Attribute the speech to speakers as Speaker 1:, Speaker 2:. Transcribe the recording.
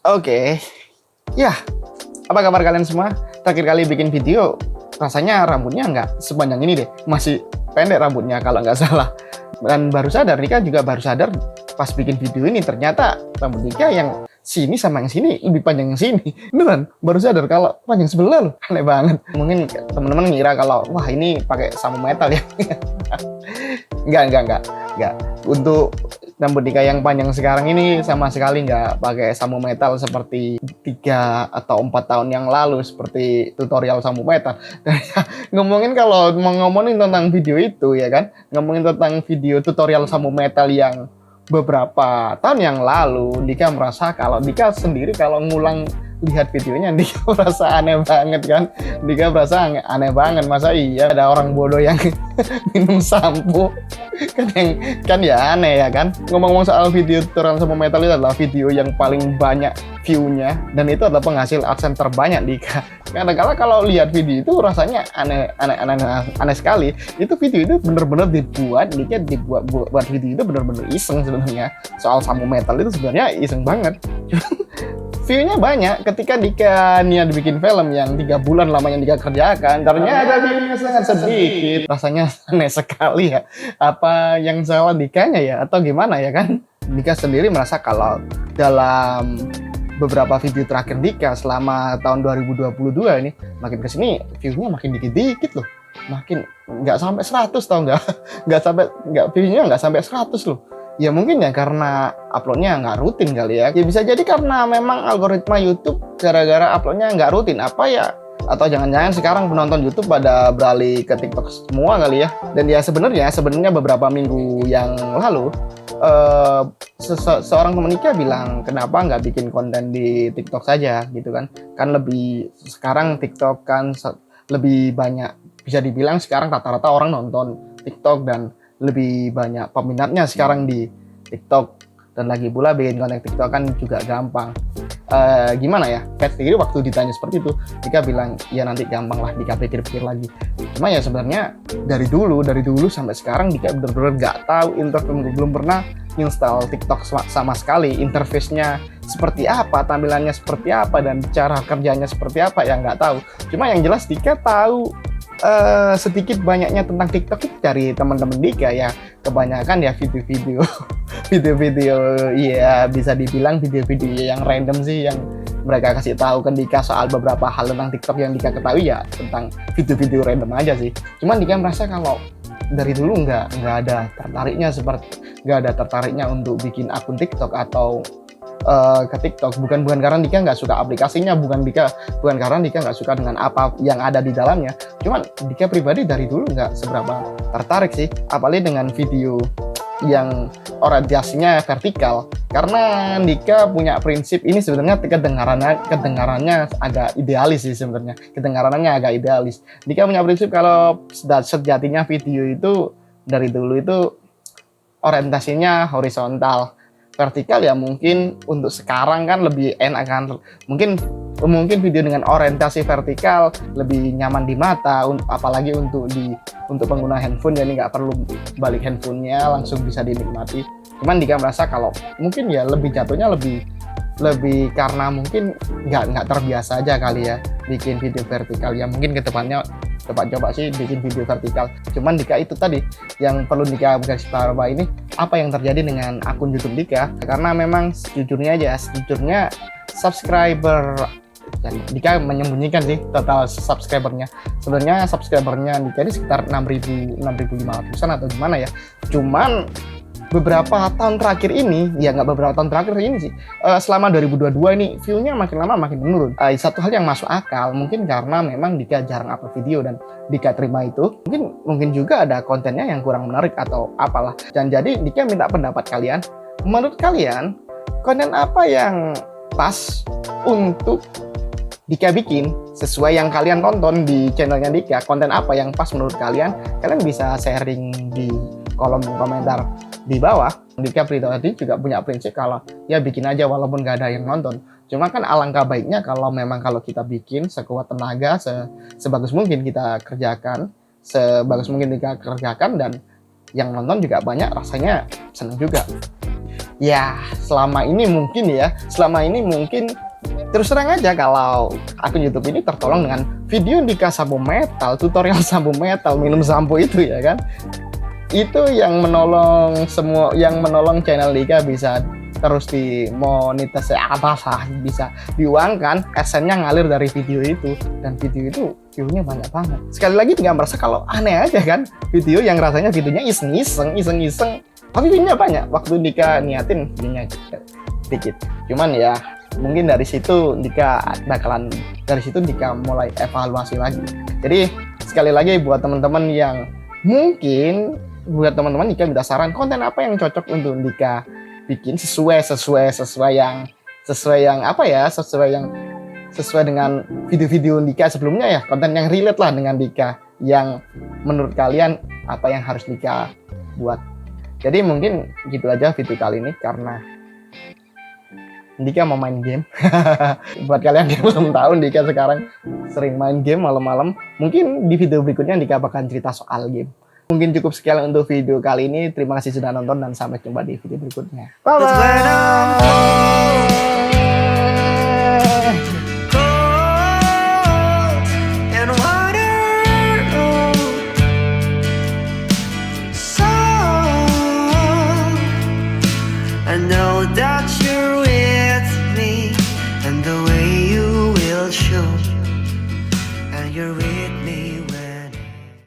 Speaker 1: Oke, ya, apa kabar kalian semua? Terakhir kali bikin video, rasanya rambutnya nggak sepanjang ini deh. Masih pendek rambutnya kalau nggak salah. Dan baru sadar, Nika juga baru sadar pas bikin video ini, ternyata rambut Nika yang sini sama yang sini lebih panjang yang sini. Beneran, baru sadar kalau panjang sebelah loh. Aneh banget. Mungkin teman-teman ngira kalau, wah ini pakai samu metal ya. Enggak. Untuk rambut Nika yang panjang sekarang ini sama sekali nggak pakai samu metal seperti 3 atau 4 tahun yang lalu, seperti tutorial samu metal. Ngomongin kalau mau ngomongin tentang video itu ya kan, ngomongin tentang video tutorial samu metal yang beberapa tahun yang lalu, Dika merasa kalau Dika sendiri kalau ngulang lihat videonya, Dika merasa aneh banget kan. Dika merasa aneh banget, masa iya ada orang bodoh yang minum sampo kan ya aneh ya kan. Ngomong-ngomong soal video tutorial sama metal, itu adalah video yang paling banyak view-nya dan itu adalah penghasil AdSense terbanyak Dika. Kadang-kadang kalau lihat video itu rasanya aneh sekali. Itu video itu bener-bener dibuat, Dika buat video itu bener-bener iseng sebenarnya. Soal samu metal itu sebenarnya iseng banget. View-nya banyak ketika Dika niat bikin film yang 3 bulan lamanya Dika kerjakan, ternyata view-nya sangat sedikit. Rasanya aneh sekali ya. Apa yang salah Dikanya ya atau gimana ya kan? Dika sendiri merasa kalau dalam beberapa video terakhir Dika selama tahun 2022 ini, makin kesini view-nya makin dikit-dikit loh. Makin nggak sampai 100 tau nggak view-nya nggak sampai 100 loh. Ya mungkin ya karena uploadnya nggak rutin kali ya. Ya bisa jadi karena memang algoritma YouTube gara-gara uploadnya nggak rutin apa ya. Atau jangan-jangan sekarang penonton YouTube pada beralih ke TikTok semua kali ya. Dan ya sebenarnya beberapa minggu yang lalu seorang teman Nika bilang kenapa nggak bikin konten di TikTok saja gitu kan. Kan lebih sekarang TikTok kan lebih banyak, bisa dibilang sekarang rata-rata orang nonton TikTok dan lebih banyak peminatnya sekarang di TikTok. Dan lagi pula bikin konten TikTok kan juga gampang. Gimana ya, jadi waktu ditanya seperti itu Dika bilang ya nanti gampang lah, Dika pikir-pikir lagi. Cuma ya sebenarnya dari dulu sampai sekarang Dika bener-bener nggak tahu belum pernah install TikTok sama sekali. Interface-nya seperti apa, tampilannya seperti apa, dan cara kerjanya seperti apa ya nggak tahu. Cuma yang jelas Dika tahu sedikit banyaknya tentang TikTok itu dari teman-teman Dika ya. Kebanyakan ya video-video ya bisa dibilang video-video yang random sih, yang mereka kasih tahu ke Dika soal beberapa hal tentang TikTok yang Dika ketahui ya tentang video-video random aja sih. Cuman Dika merasa kalau dari dulu nggak ada tertariknya untuk bikin akun TikTok atau ke TikTok, bukan karena Dika nggak suka aplikasinya, bukan karena Dika nggak suka dengan apa yang ada di dalamnya. Cuman Dika pribadi dari dulu nggak seberapa tertarik sih, apalagi dengan video yang orientasinya vertikal. Karena Dika punya prinsip ini, sebenarnya kedengarannya agak idealis sih sebenarnya. Kedengarannya agak idealis. Dika punya prinsip kalau sejatinya video itu dari dulu itu orientasinya horizontal. Vertikal ya mungkin untuk sekarang kan lebih enak kan, mungkin video dengan orientasi vertikal lebih nyaman di mata, apalagi untuk pengguna handphone, jadi nggak perlu balik handphonenya, langsung bisa dinikmati. Cuman Dika merasa kalau mungkin ya lebih jatuhnya lebih karena mungkin nggak terbiasa aja kali ya bikin video vertikal. Ya mungkin kedepannya coba sih bikin video vertikal. Cuman Dika itu tadi yang perlu Dika garis bawahi ini, apa yang terjadi dengan akun YouTube Dika. Karena memang sejujurnya subscriber, dan Dika menyembunyikan sih total subscribernya. Sebenarnya subscribernya Dika ini sekitar 6.500-an atau gimana ya. Cuman beberapa tahun terakhir ini, ya nggak beberapa tahun terakhir ini sih, selama 2022 ini view-nya makin lama makin menurun. Satu hal yang masuk akal, mungkin karena memang Dika jarang upload video dan Dika terima itu, mungkin juga ada kontennya yang kurang menarik atau apalah. Dan jadi Dika minta pendapat kalian, menurut kalian konten apa yang pas untuk Dika bikin sesuai yang kalian tonton di channelnya Dika? Konten apa yang pas menurut kalian? Kalian bisa sharing di kolom komentar di bawah. Dika pribadi juga punya prinsip kalau ya bikin aja walaupun gak ada yang nonton. Cuma kan alangkah baiknya kalau kita bikin sekuat tenaga, sebagus mungkin kita kerjakan, dan yang nonton juga banyak, rasanya seneng juga. Ya selama ini mungkin terus terang aja kalau akun YouTube ini tertolong dengan video Dika sampo metal, tutorial sampo metal, minum sampo itu ya kan. Itu yang menolong channel Dika bisa terus dimonetisasi bisa diuangkan, adsense-nya ngalir dari video itu, dan video itu view-nya banyak banget. Sekali lagi Dika merasa kalau aneh aja kan, video yang rasanya videonya iseng-iseng tapi view-nya banyak, waktu Dika niatin view-nya dikit. Cuman ya mungkin dari situ Dika mulai evaluasi lagi. Jadi sekali lagi buat teman-teman Dika minta saran konten apa yang cocok untuk Dika bikin sesuai dengan video-video Dika sebelumnya ya, konten yang relate lah dengan Dika, yang menurut kalian apa yang harus Dika buat. Jadi mungkin gitu aja video kali ini, karena Dika mau main game. Buat kalian yang belum tahu, Dika sekarang sering main game malam-malam. Mungkin di video berikutnya Dika bakal cerita soal game. Mungkin cukup sekian untuk video kali ini. Terima kasih sudah nonton dan sampai jumpa di video berikutnya. Bye-bye.
Speaker 2: I know that you're with me, and the way you will show, and you're with